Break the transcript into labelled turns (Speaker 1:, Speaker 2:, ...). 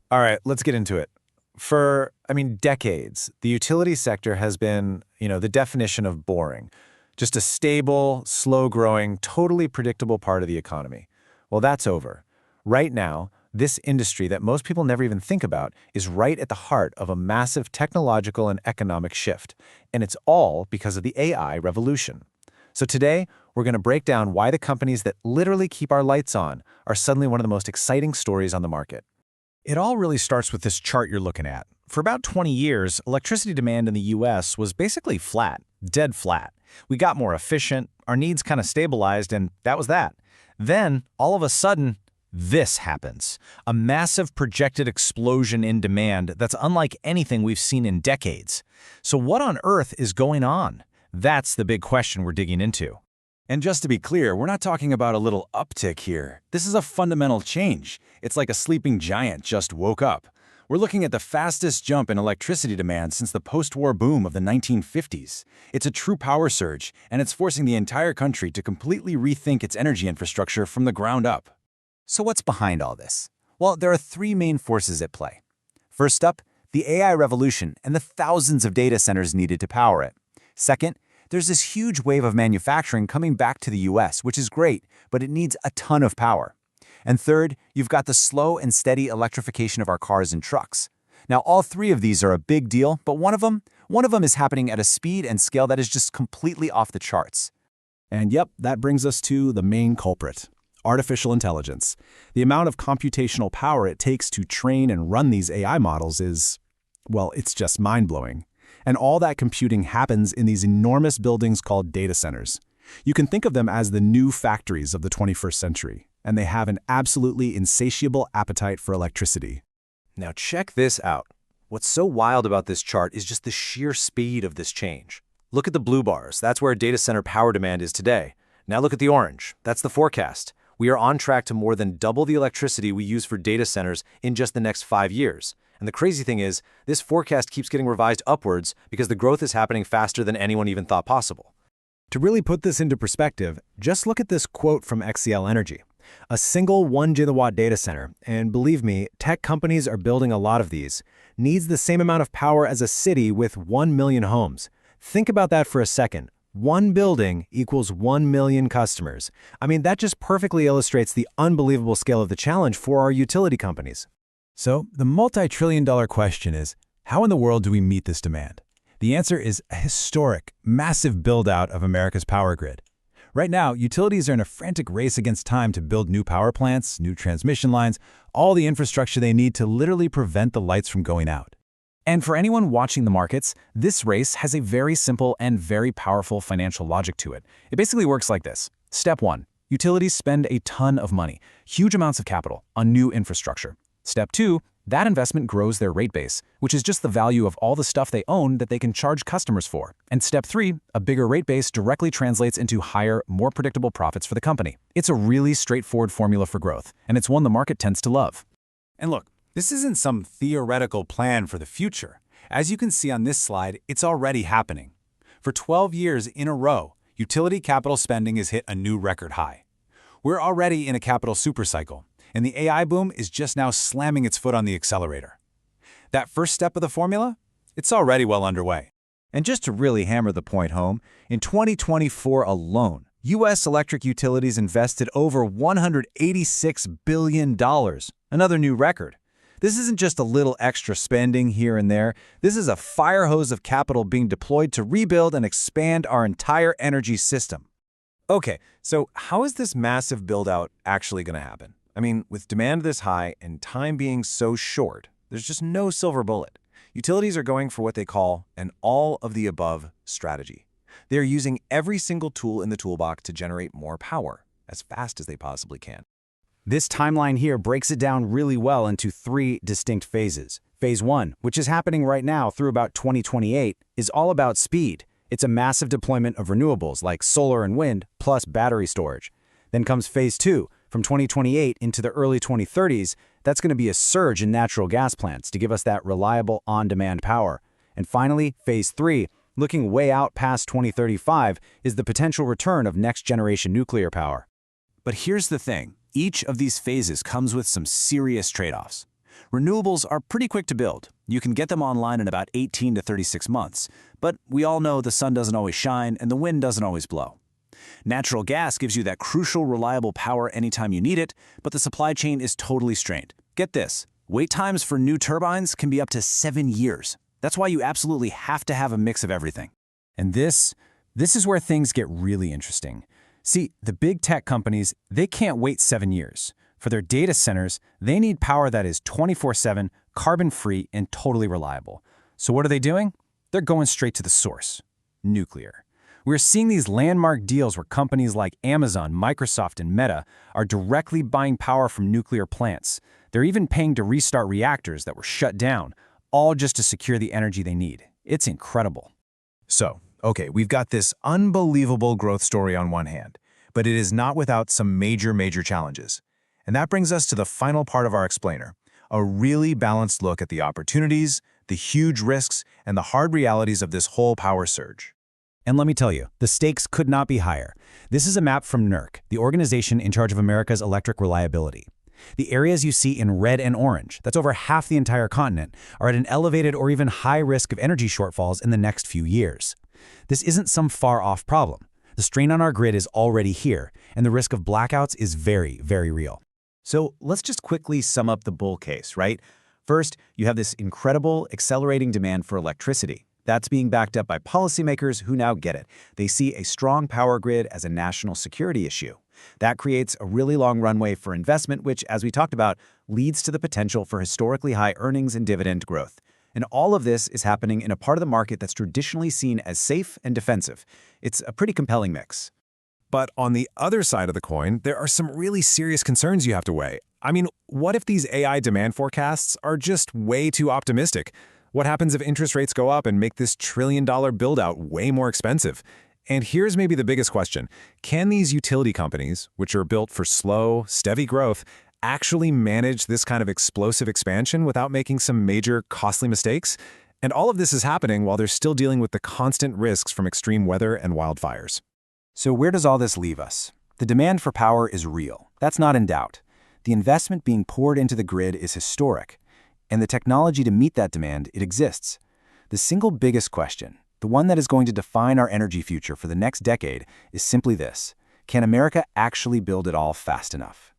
Speaker 1: All right, let's get into it. Decades, the utility sector has been, the definition of boring. Just a stable, slow-growing, totally predictable part of the economy. Well, that's over. Right now, this industry that most people never even think about is right at the heart of a massive technological and economic shift. And it's all because of the AI revolution. So today, we're going to break down why the companies that literally keep our lights on are suddenly one of the most exciting stories on the market.
Speaker 2: It all really starts with this chart you're looking at. For about 20 years, electricity demand in the US was basically flat, dead flat. We got more efficient, our needs kind of stabilized, and that was that. Then, all of a sudden, this happens. A massive projected explosion in demand that's unlike anything we've seen in decades. So what on earth is going on? That's the big question we're digging into.
Speaker 3: And just to be clear, we're not talking about a little uptick here. This is a fundamental change. It's like a sleeping giant just woke up. We're looking at the fastest jump in electricity demand since the post-war boom of the 1950s. It's a true power surge, and it's forcing the entire country to completely rethink its energy infrastructure from the ground up.
Speaker 4: So what's behind all this? Well, there are three main forces at play. First up, the AI revolution and the thousands of data centers needed to power it. Second, there's this huge wave of manufacturing coming back to the US, which is great, but it needs a ton of power. And third, you've got the slow and steady electrification of our cars and trucks. Now, all three of these are a big deal, but one of them is happening at a speed and scale that is just completely off the charts.
Speaker 2: And yep, that brings us to the main culprit: artificial intelligence. The amount of computational power it takes to train and run these AI models is, well, it's just mind-blowing. And all that computing happens in these enormous buildings called data centers. You can think of them as the new factories of the 21st century, and they have an absolutely insatiable appetite for electricity.
Speaker 1: Now check this out. What's so wild about this chart is just the sheer speed of this change. Look at the blue bars. That's where data center power demand is today. Now look at the orange. That's the forecast. We are on track to more than double the electricity we use for data centers in just the next 5 years. And the crazy thing is, this forecast keeps getting revised upwards because the growth is happening faster than anyone even thought possible.
Speaker 2: To really put this into perspective, just look at this quote from XCL Energy. A single 1 gigawatt data center, and believe me, tech companies are building a lot of these, needs the same amount of power as a city with 1 million homes. Think about that for a second. One building equals 1 million customers. That just perfectly illustrates the unbelievable scale of the challenge for our utility companies. So, the multi-trillion-dollar question is, how in the world do we meet this demand? The answer is a historic, massive build-out of America's power grid. Right now, utilities are in a frantic race against time to build new power plants, new transmission lines, all the infrastructure they need to literally prevent the lights from going out. And for anyone watching the markets, this race has a very simple and very powerful financial logic to it. It basically works like this. Step 1. Utilities spend a ton of money, huge amounts of capital, on new infrastructure. Step 2. That investment grows their rate base, which is just the value of all the stuff they own that they can charge customers for. And step 3, a bigger rate base directly translates into higher, more predictable profits for the company. It's a really straightforward formula for growth, and it's one the market tends to love.
Speaker 3: And look, this isn't some theoretical plan for the future. As you can see on this slide, it's already happening. For 12 years in a row, utility capital spending has hit a new record high. We're already in a capital supercycle, and the AI boom is just now slamming its foot on the accelerator. That first step of the formula? It's already well underway.
Speaker 4: And just to really hammer the point home, in 2024 alone, U.S. electric utilities invested over $186 billion, another new record. This isn't just a little extra spending here and there. This is a fire hose of capital being deployed to rebuild and expand our entire energy system.
Speaker 1: Okay, so how is this massive build-out actually going to happen? With demand this high and time being so short, there's just no silver bullet. Utilities are going for what they call an all-of-the-above strategy. They're using every single tool in the toolbox to generate more power as fast as they possibly can.
Speaker 4: This timeline here breaks it down really well into 3 distinct phases. Phase 1, which is happening right now through about 2028, is all about speed. It's a massive deployment of renewables like solar and wind, plus battery storage. Then comes Phase 2, from 2028 into the early 2030s, that's going to be a surge in natural gas plants to give us that reliable on-demand power. And finally, Phase 3, looking way out past 2035, is the potential return of next-generation nuclear power.
Speaker 3: But here's the thing. Each of these phases comes with some serious trade-offs.
Speaker 4: Renewables are pretty quick to build. You can get them online in about 18 to 36 months. But we all know the sun doesn't always shine and the wind doesn't always blow. Natural gas gives you that crucial, reliable power anytime you need it, but the supply chain is totally strained. Get this, wait times for new turbines can be up to 7 years. That's why you absolutely have to have a mix of everything. And this is where things get really interesting. See, the big tech companies, they can't wait 7 years. For their data centers, they need power that is 24/7, carbon-free, and totally reliable. So what are they doing? They're going straight to the source, nuclear. We're seeing these landmark deals where companies like Amazon, Microsoft, and Meta are directly buying power from nuclear plants. They're even paying to restart reactors that were shut down, all just to secure the energy they need. It's incredible.
Speaker 1: So, okay, we've got this unbelievable growth story on one hand, but it is not without some major challenges. And that brings us to the final part of our explainer, a really balanced look at the opportunities, the huge risks, and the hard realities of this whole power surge.
Speaker 4: And let me tell you, the stakes could not be higher. This is a map from NERC, the organization in charge of America's electric reliability. The areas you see in red and orange, that's over half the entire continent, are at an elevated or even high risk of energy shortfalls in the next few years. This isn't some far-off problem. The strain on our grid is already here, and the risk of blackouts is very real.
Speaker 5: So let's just quickly sum up the bull case, right? First, you have this incredible, accelerating demand for electricity. That's being backed up by policymakers who now get it. They see a strong power grid as a national security issue. That creates a really long runway for investment, which, as we talked about, leads to the potential for historically high earnings and dividend growth. And all of this is happening in a part of the market that's traditionally seen as safe and defensive. It's a pretty compelling mix.
Speaker 1: But on the other side of the coin, there are some really serious concerns you have to weigh. I mean, what if these AI demand forecasts are just way too optimistic? What happens if interest rates go up and make this trillion-dollar build-out way more expensive? And here's maybe the biggest question. Can these utility companies, which are built for slow, steady growth, actually manage this kind of explosive expansion without making some major, costly mistakes? And all of this is happening while they're still dealing with the constant risks from extreme weather and wildfires.
Speaker 4: So where does all this leave us? The demand for power is real. That's not in doubt. The investment being poured into the grid is historic. And the technology to meet that demand, it exists. The single biggest question, the one that is going to define our energy future for the next decade, is simply this: can America actually build it all fast enough?